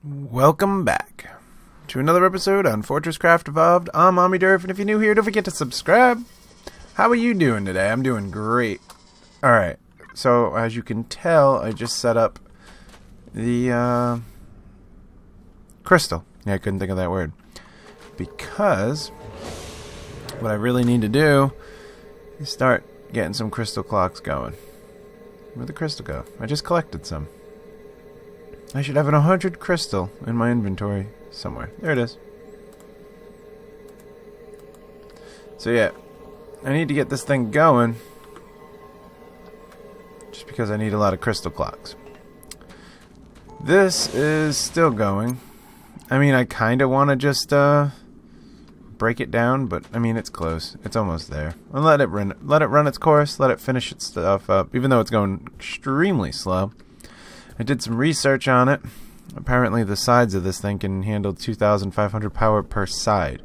Welcome back to another episode on FortressCraft Evolved. I'm Omniderf, and if you're new here, don't forget to subscribe. How are you doing today? I'm doing great. Alright, so as you can tell, I just set up the crystal. Yeah, I couldn't think of that word. Because what I really need to do is start getting some crystal clocks going. Where'd the crystal go? I just collected some. I should have an 100 crystal in my inventory somewhere. There it is. So yeah, I need to get this thing going just because I need a lot of crystal clocks. This is still going. I mean, I kind of want to just break it down, but I mean, it's close. It's almost there. I'll let it run its course, let it finish its stuff up, even though it's going extremely slow. I did some research on it. Apparently the sides of this thing can handle 2,500 power per side.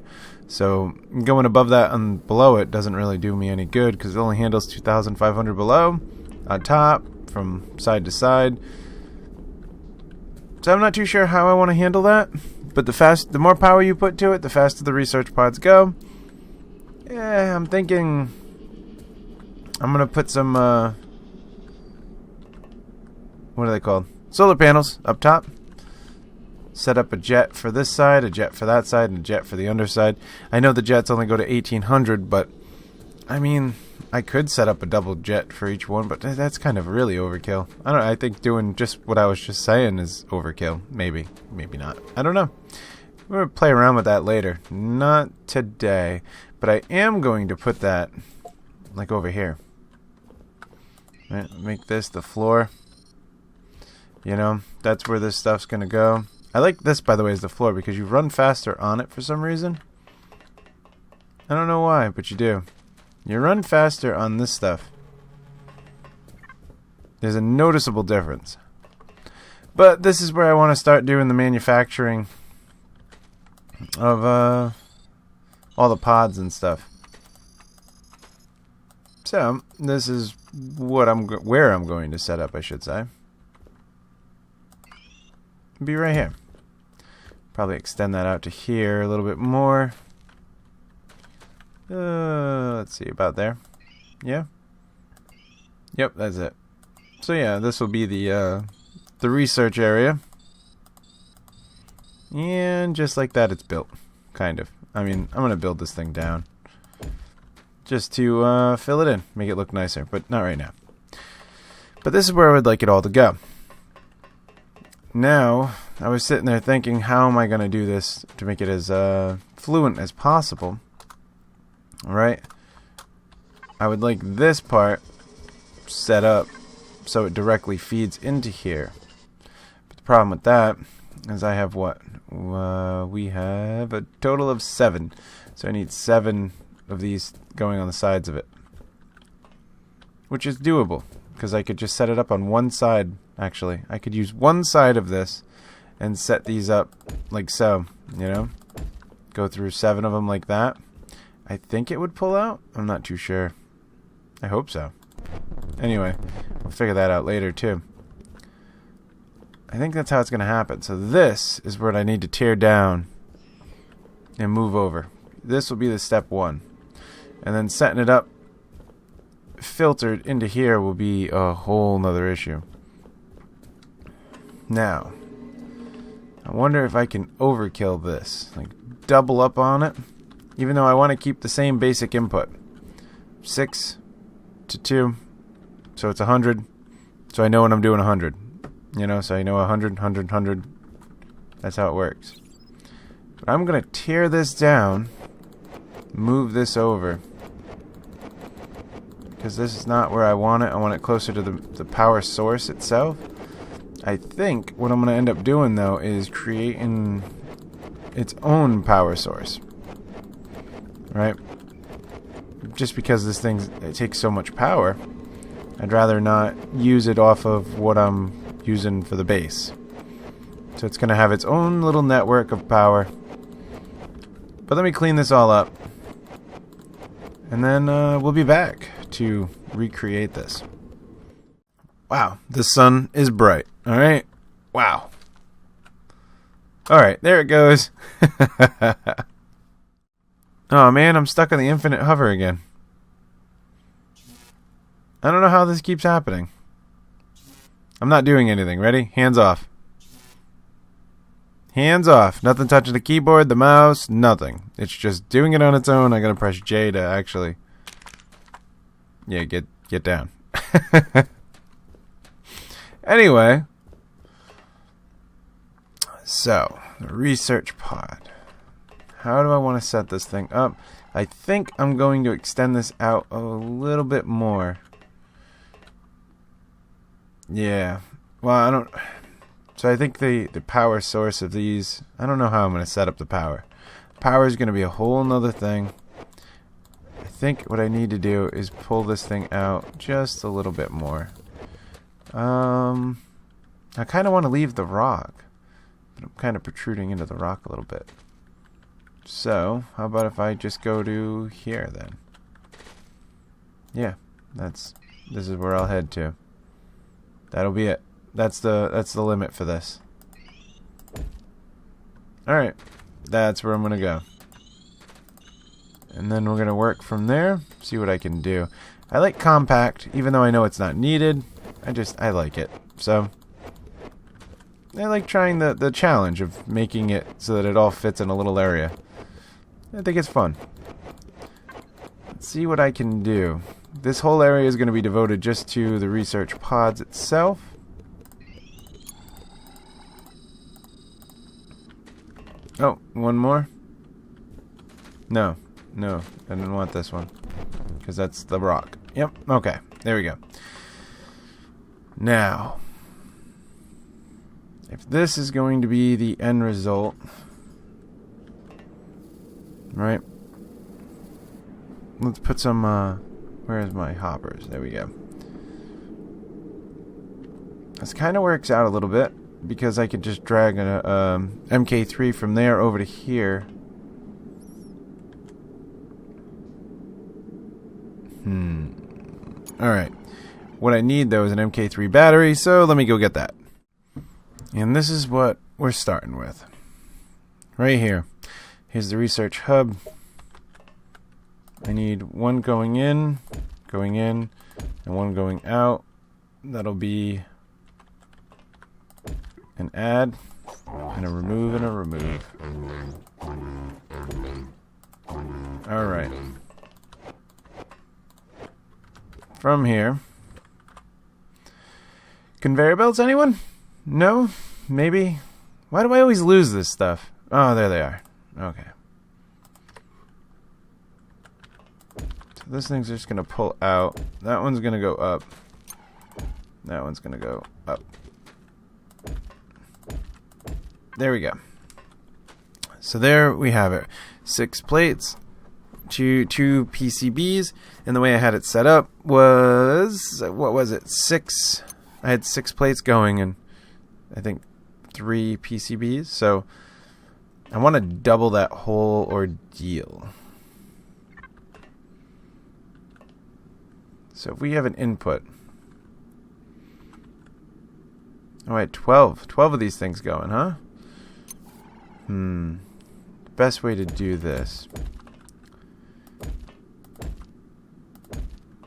So going above that and below it doesn't really do me any good because it only handles 2,500 below, on top, from side to side. So I'm not too sure how I want to handle that. But the more power you put to it, the faster the research pods go. Yeah, I'm thinking I'm going to put some what are they called? Solar panels up top. Set up a jet for this side, a jet for that side, and a jet for the underside. I know the jets only go to 1,800, but I mean, I could set up a double jet for each one, but that's kind of really overkill. I don't know, I think doing just what I was just saying is overkill. Maybe, maybe not. I don't know. We're going to play around with that later. Not today, but I am going to put that like over here. Right, make this the floor. You know, that's where this stuff's going to go. I like this, by the way, as the floor because you run faster on it for some reason. I don't know why, but you do. You run faster on this stuff. There's a noticeable difference. But this is where I want to start doing the manufacturing of all the pods and stuff. So, this is what where I'm going to set up, I should say. Be right here. Probably extend that out to here a little bit more. Let's see, about there. Yeah. Yep, that's it. So yeah, this will be the research area. And just like that, it's built. Kind of. I mean, I'm gonna build this thing down just to fill it in, make it look nicer, but not right now. But this is where I would like it all to go. Now, I was sitting there thinking, how am I going to do this to make it as fluent as possible? Alright? I would like this part set up so it directly feeds into here. But the problem with that is I have what? We have a total of 7. So I need 7 of these going on the sides of it. Which is doable, because I could just set it up on one side. Actually, I could use one side of this and set these up like so, you know? Go through 7 of them like that. I think it would pull out. I'm not too sure. I hope so. Anyway, we'll figure that out later too. I think that's how it's going to happen. So this is what I need to tear down and move over. This will be the step 1. And then setting it up filtered into here will be a whole nother issue. Now, I wonder if I can overkill this, like double up on it, even though I want to keep the same basic input. 6 to 2, so it's 100, so I know when I'm doing 100, you know, so I know 100, 100, 100, that's how it works. But I'm going to tear this down, move this over, because this is not where I want it closer to the power source itself. I think what I'm going to end up doing, though, is creating its own power source. Right? Just because this thing it takes so much power, I'd rather not use it off of what I'm using for the base. So it's going to have its own little network of power. But let me clean this all up. And then we'll be back to recreate this. Wow, the sun is bright. Alright? Wow. Alright, there it goes. Oh man, I'm stuck on the infinite hover again. I don't know how this keeps happening. I'm not doing anything. Ready? Hands off. Hands off. Nothing touching the keyboard, the mouse, nothing. It's just doing it on its own. I gotta press J to actually... Yeah, get down. Anyway. So, the research pod. How do I want to set this thing up? I think I'm going to extend this out a little bit more. Yeah. Well, I don't... So I think the power source of these... I don't know how I'm going to set up the power. Power is going to be a whole nother thing. I think what I need to do is pull this thing out just a little bit more. I kind of want to leave the rock. But I'm kind of protruding into the rock a little bit. So, how about if I just go to here then? Yeah, this is where I'll head to. That'll be it. That's the limit for this. Alright. That's where I'm gonna go. And then we're gonna work from there, see what I can do. I like compact, even though I know it's not needed. I like it. So I like trying the challenge of making it so that it all fits in a little area. I think it's fun. Let's see what I can do. This whole area is going to be devoted just to the research pods itself. Oh, one more? No, I didn't want this one. Because that's the rock. Yep, okay, there we go. Now, if this is going to be the end result... Right. Let's put some, where's my hoppers? There we go. This kind of works out a little bit, because I could just drag a MK3 from there over to here. Alright. What I need, though, is an MK3 battery, so let me go get that. And this is what we're starting with. Right here. Here's the research hub. I need one going in, and one going out. That'll be an add, and a remove, and a remove. Alright. From here. Conveyor belts, anyone? No? Maybe? Why do I always lose this stuff? Oh, there they are. Okay. So this thing's just going to pull out. That one's going to go up. That one's going to go up. There we go. So there we have it. 6 plates, two PCBs, and the way I had it set up was, what was it? 6. I had 6 plates going and I think 3 PCBs. So I want to double that whole ordeal. So if we have an input. Oh, I had 12. 12 of these things going, huh? Best way to do this.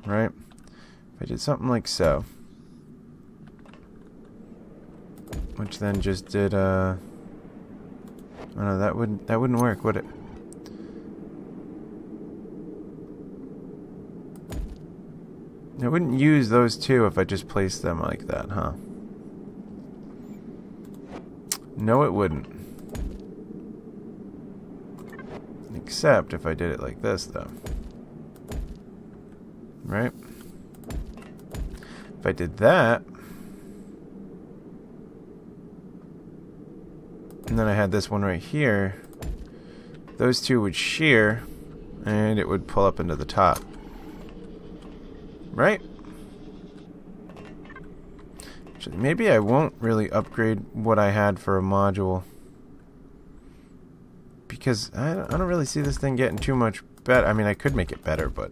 Right? If I did something like so. Which then just did, oh no, that wouldn't work, would it? I wouldn't use those two if I just placed them like that, huh? No, it wouldn't. Except if I did it like this, though. Right? If I did that, and then I had this one right here, those two would shear, and it would pull up into the top. Right? Actually, maybe I won't really upgrade what I had for a module. Because I don't really see this thing getting too much better. I mean, I could make it better, but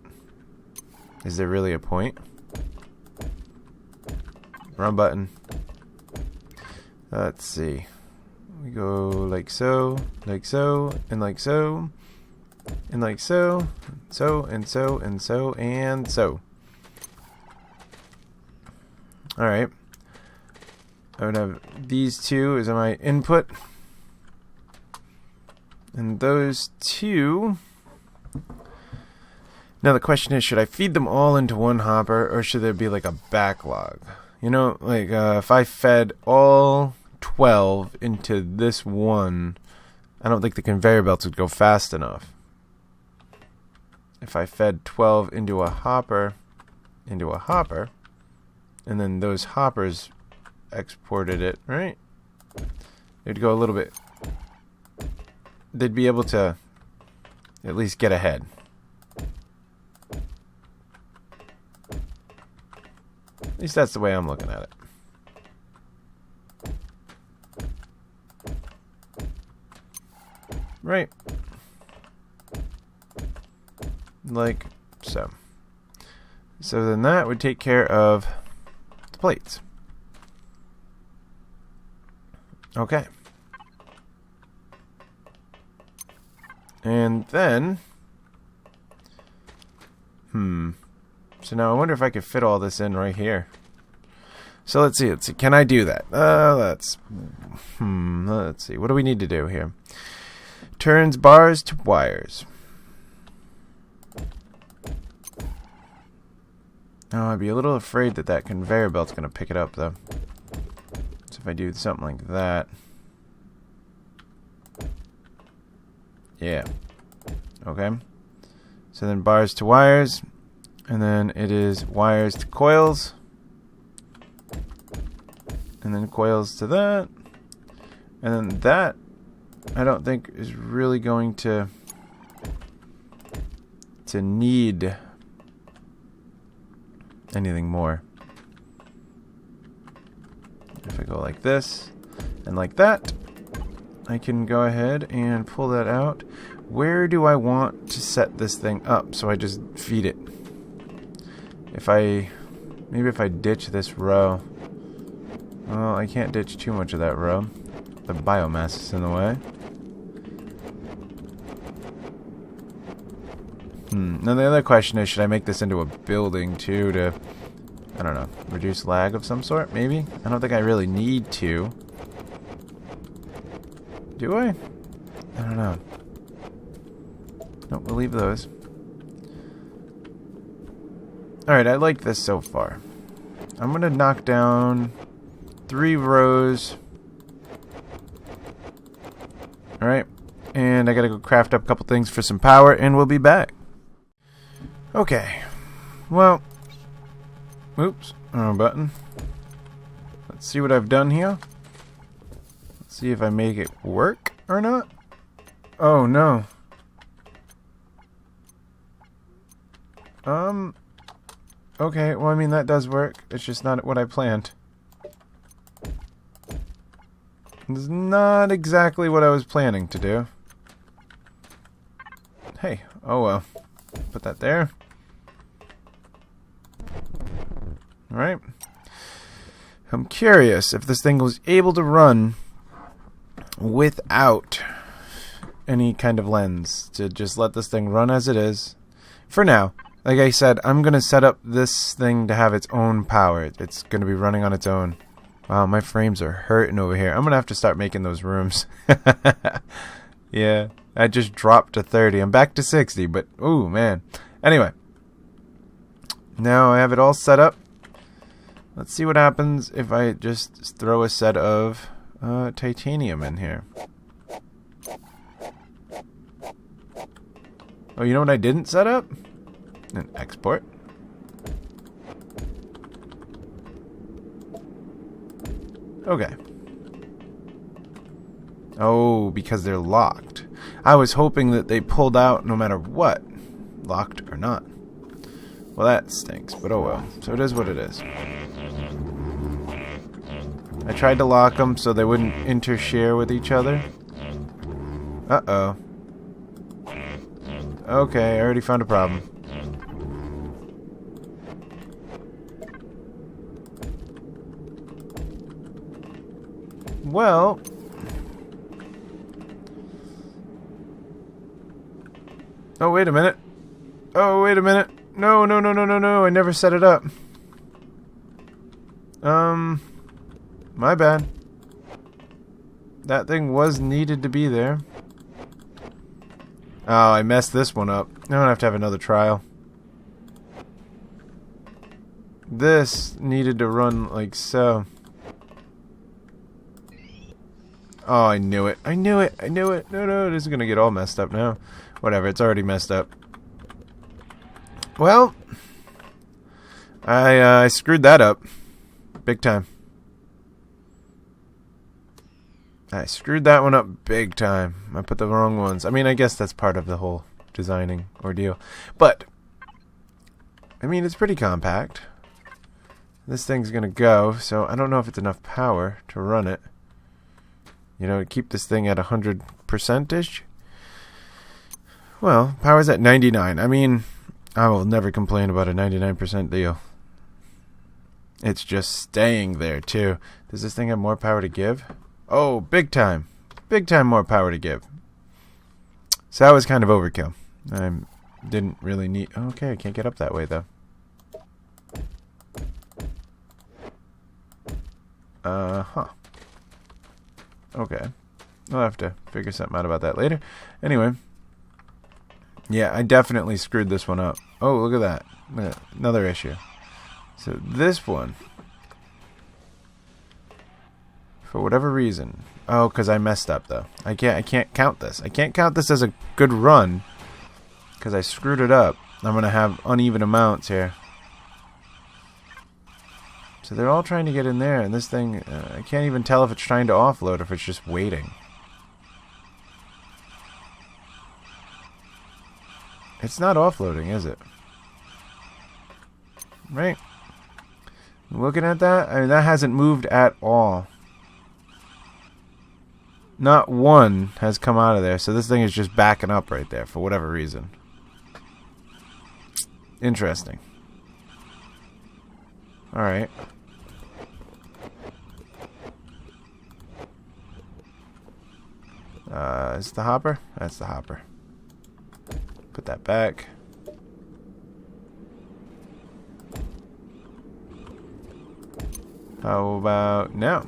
is there really a point? Wrong button. Let's see. We We go like so, and like so, and like so, and like so, so, and so, and so, and so. Alright. I would have these two as my input. And those two... Now the question is, should I feed them all into one hopper, or should there be like a backlog? You know, like if I fed all 12 into this one, I don't think the conveyor belts would go fast enough. If I fed 12 into a hopper, and then those hoppers exported it, right? It'd go a little bit... They'd be able to at least get ahead. At least that's the way I'm looking at it. Right. Like so. So then that would take care of the plates. Okay. And then... So now I wonder if I could fit all this in right here. So let's see. Can I do that? Let's see. What do we need to do here? Turns bars to wires. Oh, I'd be a little afraid that that conveyor belt's going to pick it up, though. So if I do something like that... Yeah. Okay. So then bars to wires. And then it is wires to coils. And then coils to that. And then that, I don't think is really going to need anything more. If I go like this and like that, I can go ahead and pull that out. Where do I want to set this thing up so I just feed it? Maybe if I ditch this row. Well, I can't ditch too much of that row. The biomass is in the way. Now the other question is, should I make this into a building too to, I don't know, reduce lag of some sort, maybe? I don't think I really need to. Do I? I don't know. Don't believe those. Alright, I like this so far. I'm gonna knock down 3 rows. Alright, and I gotta go craft up a couple things for some power, and we'll be back. Okay, well, oops, wrong button. Let's see what I've done here. Let's see if I make it work or not. Oh no. Okay, well I mean that does work. It's just not what I planned. It's not exactly what I was planning to do. Hey, oh well. Put that there. Alright. I'm curious if this thing was able to run without any kind of lens. To just let this thing run as it is. For now. Like I said, I'm going to set up this thing to have its own power. It's going to be running on its own. Wow, my frames are hurting over here. I'm going to have to start making those rooms. Yeah, I just dropped to 30. I'm back to 60, but, ooh, man. Anyway. Now I have it all set up. Let's see what happens if I just throw a set of titanium in here. Oh, you know what I didn't set up? An export. Okay. Oh, because they're locked. I was hoping that they pulled out no matter what. Locked or not. Well, that stinks, but oh well. So it is what it is. I tried to lock them so they wouldn't intershare with each other. Uh-oh. Okay, I already found a problem. Well, Oh, wait a minute. Oh, wait a minute. No, no, no, no, no, no. I never set it up. My bad. That thing was needed to be there. Oh, I messed this one up. I'm gonna have to have another trial. This needed to run like so. Oh, I knew it. I knew it. I knew it. No, no, this is gonna get all messed up now. Whatever, it's already messed up. Well, I screwed that up. Big time. I screwed that one up big time. I put the wrong ones. I mean, I guess that's part of the whole designing ordeal. But, I mean, it's pretty compact. This thing's gonna go, so I don't know if it's enough power to run it. You know, to keep this thing at 100%-ish. Well, power's at 99. I mean, I will never complain about a 99% deal. It's just staying there, too. Does this thing have more power to give? Oh, big time. Big time more power to give. So that was kind of overkill. I didn't really need... Okay, I can't get up that way, though. Huh. Okay. I'll have to figure something out about that later. Anyway. Yeah, I definitely screwed this one up. Oh, look at that. Look at that. Another issue. So this one... For whatever reason. Oh, because I messed up though. I can't count this. I can't count this as a good run because I screwed it up. I'm gonna have uneven amounts here. So they're all trying to get in there, and this thing I can't even tell if it's trying to offload or if it's just waiting. It's not offloading, is it? Right? Looking at that, I mean that hasn't moved at all. Not one has come out of there, so this thing is just backing up right there for whatever reason. Interesting. Alright. Is it the hopper? That's the hopper. Put that back. How about now?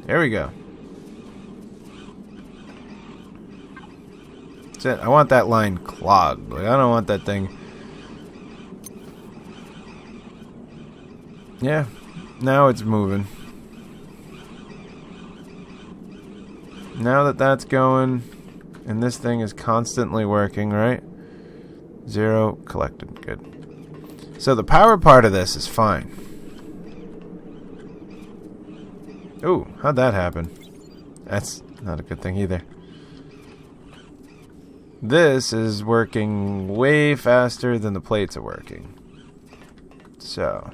There we go. That's it. I want that line clogged. Like, I don't want that thing. Yeah. Now it's moving. Now that that's going, and this thing is constantly working, right? 0 collected. Good. So the power part of this is fine. Ooh, how'd that happen? That's not a good thing either. This is working way faster than the plates are working. So.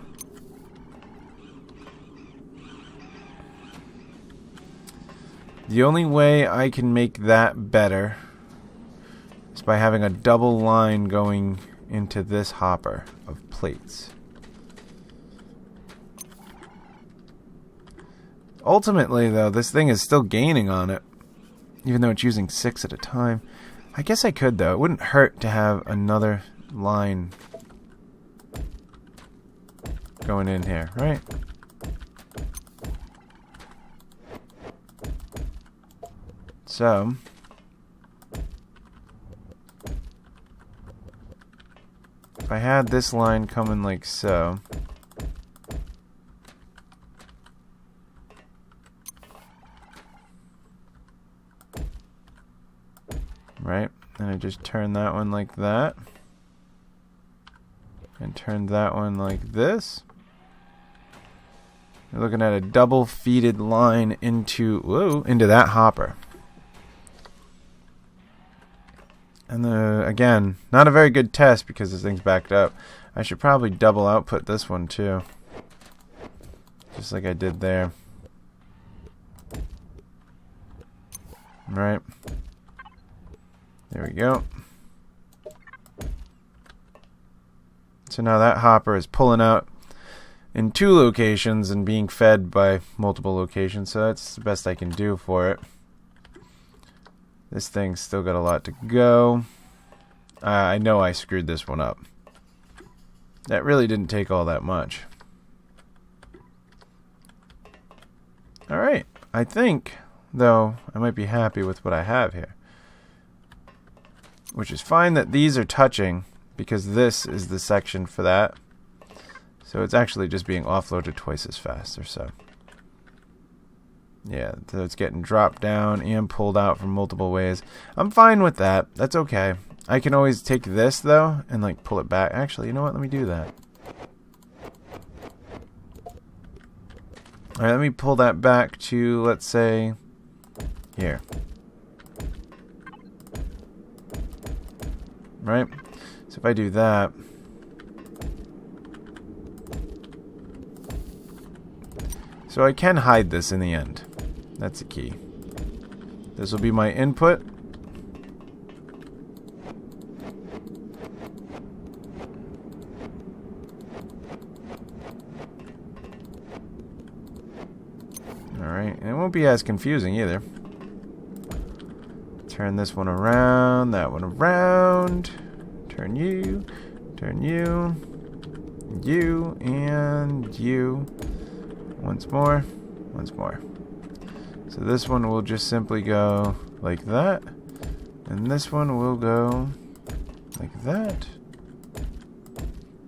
The only way I can make that better is by having a double line going into this hopper of plates. Ultimately, though, this thing is still gaining on it, even though it's using 6 at a time. I guess I could, though. It wouldn't hurt to have another line going in here, right? So, if I had this line coming like so, right? And I just turn that one like that. And turn that one like this. You're looking at a double feeded line into that hopper. And again, not a very good test because this thing's backed up. I should probably double output this one too. Just like I did there. Right. There we go. So now that hopper is pulling out in 2 locations and being fed by multiple locations, so that's the best I can do for it. This thing's still got a lot to go. I know I screwed this one up. That really didn't take all that much. Alright, I think, though, I might be happy with what I have here. Which is fine that these are touching, because this is the section for that. So it's actually just being offloaded twice as fast or so. Yeah, so it's getting dropped down and pulled out from multiple ways. I'm fine with that. That's okay. I can always take this, though, and like pull it back. Actually, you know what? Let me do that. Alright, let me pull that back to, let's say, here. Right? So if I do that... So I can hide this in the end. That's the key. This will be my input. Alright, and it won't be as confusing either. Turn this one around, that one around. Turn you, you, and you. Once more, once more. So this one will just simply go like that. And this one will go like that.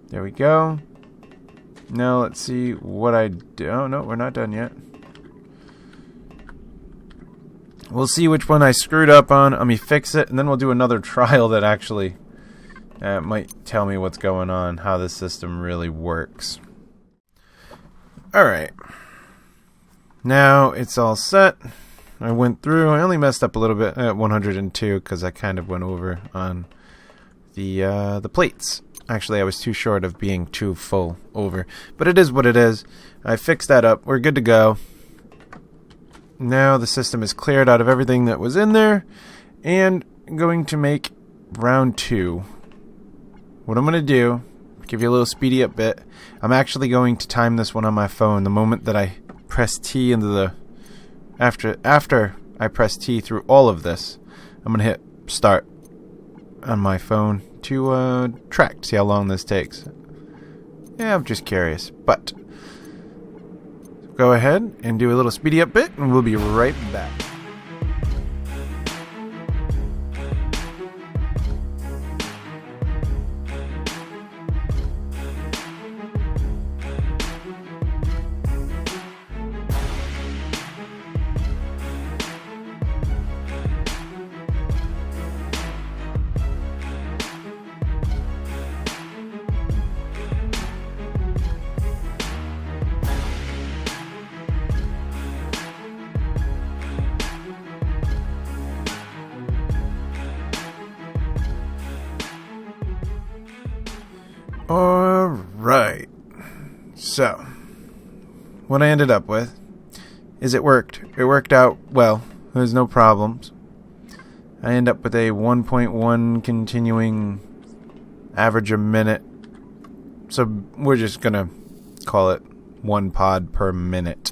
There we go. Now let's see what I do. Oh, no, we're not done yet. We'll see which one I screwed up on. Let me fix it, and then we'll do another trial that actually might tell me what's going on, how this system really works. Alright. Now it's all set. I went through. I only messed up a little bit at 102 because I kind of went over on the plates. Actually, I was too short of being too full over. But it is what it is. I fixed that up. We're good to go. Now the system is cleared out of everything that was in there. And I'm going to make round 2. What I'm going to do, give you a little speedy up bit. I'm actually going to time this one on my phone. The moment that I press T into the... After I press T through all of this, I'm going to hit start on my phone to track to see how long this takes. Yeah, I'm just curious. But go ahead and do a little speedy up bit, and we'll be right back. Alright, so what I ended up with is it worked. It worked out well. There's no problems. I end up with a 1.1 continuing average a minute. So we're just going to call it 1 pod per minute.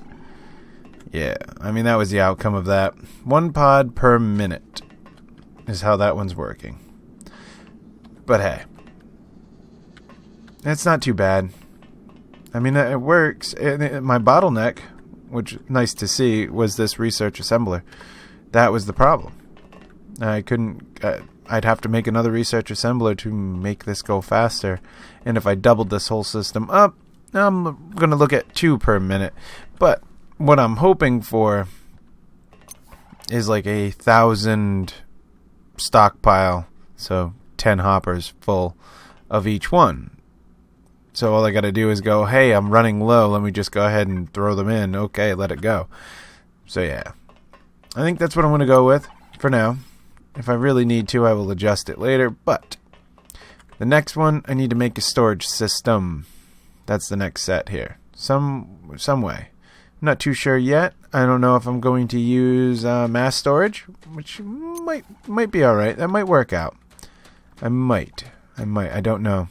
Yeah, I mean that was the outcome of that. 1 pod per minute is how that one's working. But hey. It's not too bad. I mean, it works. My bottleneck, which nice to see, was this research assembler. That was the problem. I couldn't... I'd have to make another research assembler to make this go faster. And if I doubled this whole system up, I'm going to look at 2 per minute. But what I'm hoping for is like 1,000 stockpile. So 10 hoppers full of each one. So all I got to do is go, hey, I'm running low. Let me just go ahead and throw them in. Okay, let it go. So yeah, I think that's what I'm going to go with for now. If I really need to, I will adjust it later. But the next one, I need to make a storage system. That's the next set here. Some way. I'm not too sure yet. I don't know if I'm going to use mass storage, which might be all right. That might work out. I might. I don't know.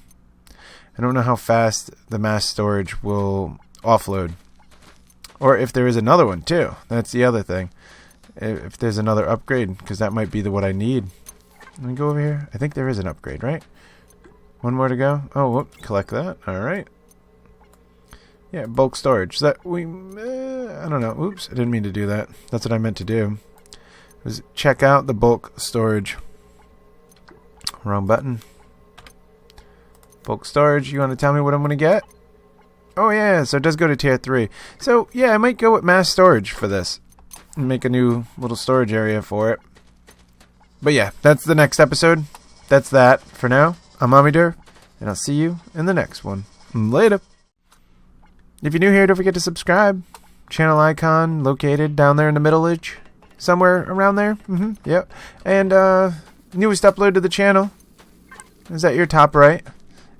I don't know how fast the mass storage will offload. Or if there is another one, too. That's the other thing. if there's another upgrade, because that might be what I need. Let me go over here. I think there is an upgrade, right? One more to go. Oh, whoop, collect that. All right. Yeah, bulk storage. That we, I don't know. Oops, I didn't mean to do that. That's what I meant to do. Was check out the bulk storage. Wrong button. Bulk storage. You want to tell me what I'm going to get? Oh yeah, so it does go to tier 3. So yeah, I might go with mass storage for this. And make a new little storage area for it. But yeah, that's the next episode. That's that for now. I'm Omniderf, and I'll see you in the next one. Later. If you're new here, don't forget to subscribe. Channel icon located down there in the middle-edge. Somewhere around there. Yep. And newest upload to the channel is at your top right.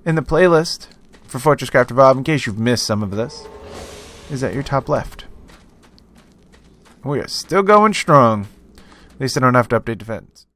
In the playlist for FortressCraft Evolve, in case you've missed some of this, is at your top left. We are still going strong. At least I don't have to update defense.